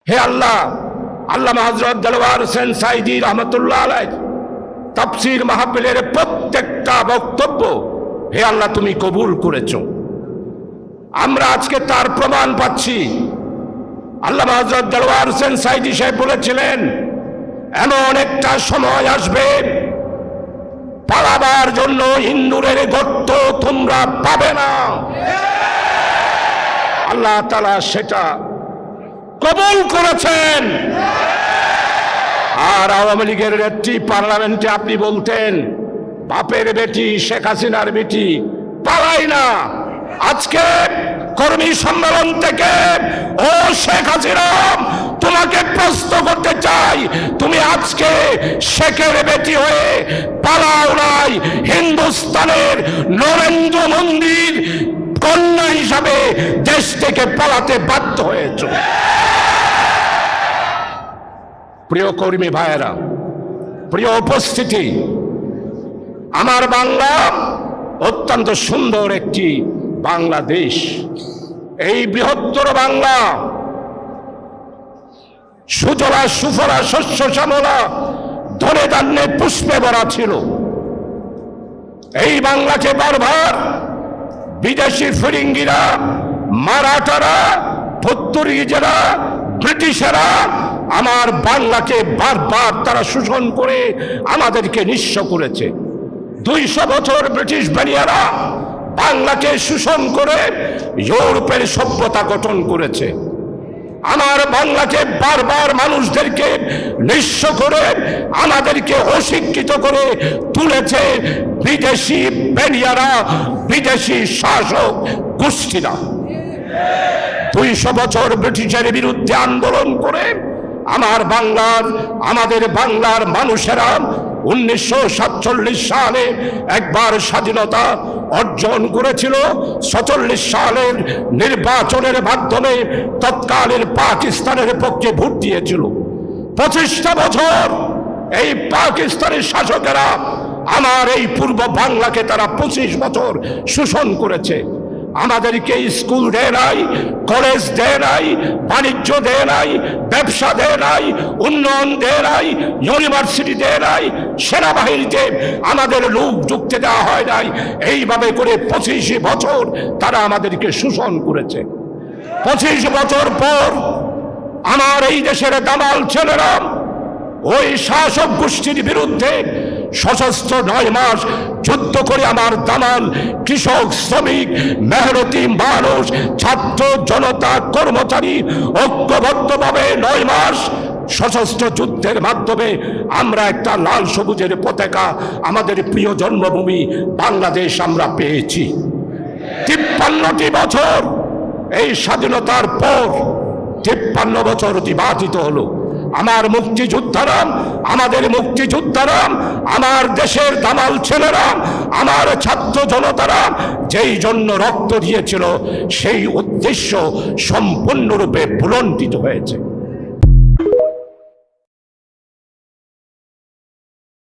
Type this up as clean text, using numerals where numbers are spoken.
হে আল্লাহ, আল্লামা হযরত দেলোয়ার হোসেন সাঈদী রহমতুল্লাহ আলাইহি তাফসীর মাহফিলের প্রত্যেকটা বক্তব্য হে আল্লাহ তুমি কবুল করেছো। আমরা আজকে তার প্রমাণ পাচ্ছি। আল্লামা হযরত দেলোয়ার হোসেন সাঈদী সাহেব বলেছিলেন, এমন একটা সময় আসবে পালাবার জন্য ইন্দুরের গর্ত তোমরা পাবে না। আল্লাহ তাআলা সেটা কবুল করেছেন। আর আওয়ামী লীগের নেত্রী পার্লামেন্টে আপনি বলতেন বাপের বেটি শেখ হাসিনার বেটি পালাই না। আজকে কর্মী সম্মেলন থেকে ও শেখ হাসিনা তোমাকে প্রশ্ন করতে চাই, তুমি আজকে শেখের বেটি হয়ে পালাও নাই, হিন্দুস্তানের নরেন্দ্র মোদীর কন্যা হিসাবে দেশ থেকে পালাতে বাধ্য হয়েছ। প্রিয় কর্মী ভাইয়েরা, প্রিয় উপস্থিতি, আমার বাংলা অত্যন্ত সুন্দর একটি বাংলাদেশ। এই বৃহত্তর বাংলা সুজলা সুফলা শস্য শ্যামলা ধনে ধান্যে পুষ্পে ভরা ছিল। এই বাংলাকে বারবার বিদেশি ফিরিঙ্গিরা, মারাঠারা, পর্তুগিজেরা, ব্রিটিশেরা আমার বাংলাকে বারবার তারা শোষণ করে আমাদেরকে নিঃস্ব করেছে। 200 বছর ব্রিটিশ বানিয়ারা বাংলাকে শোষণ করে ইউরোপের সভ্যতা গঠন করেছে। আমার বাংলাকে বারবার মানুষদেরকে নিঃস্ব করে আমাদেরকে অশিক্ষিত করে তুলেছে বিদেশি বেনিয়ারা, বিদেশি শাসক গোষ্ঠীরা। 200 বছর ব্রিটিশের বিরুদ্ধে আন্দোলন করে আমাদের বাংলার মানুষেরা 1947 সালে একবার স্বাধীনতা অর্জন করেছিল। 47 সালের নির্বাচনের মাধ্যমে তৎকালীন পাকিস্তানের পক্ষে ভোট দিয়েছিল। 25টা বছর এই পাকিস্তানের শাসকেরা আমার এই পূর্ব বাংলাকে তারা 25 বছর শোষণ করেছে। আমাদেরকে স্কুল দেয় নাই, কলেজ দেয় নাই, বাণিজ্য দেয় নাই, ব্যবসা দেয় নাই, উন্নয়ন দেয় নাই, ইউনিভার্সিটি দেয় নাই, সেনাবাহিনীতে আমাদের লোক ঢুকতে দেওয়া হয় নাই। এইভাবে করে 25 বছর তারা আমাদেরকে শোষণ করেছে। 25 বছর পর আমার এই দেশের দামাল ছেলেরা ওই শাসক গোষ্ঠীর বিরুদ্ধে সশস্ত্র 9 মাস যুদ্ধ করে আমার দামাল কৃষক, শ্রমিক, মেহনতি মানুষ, ছাত্র, জনতা, কর্মচারী ঐক্যবদ্ধভাবে 9 মাস সশস্ত্র যুদ্ধের মাধ্যমে আমরা একটা লাল সবুজের পতাকা আমাদের প্রিয় জন্মভূমি বাংলাদেশ আমরা পেয়েছি। 53টি বছর এই স্বাধীনতার পর 53 বছর অতিবাহিত হলো। আমার মুক্তিযোদ্ধারা, আমাদের মুক্তিযোদ্ধারা, আমার দেশের দামাল ছেলেরা, আমার ছাত্র জনতারা যেই জন্য রক্ত দিয়েছিল সেই উদ্দেশ্য সম্পূর্ণরূপে ভুলণ্ঠিত হয়েছে।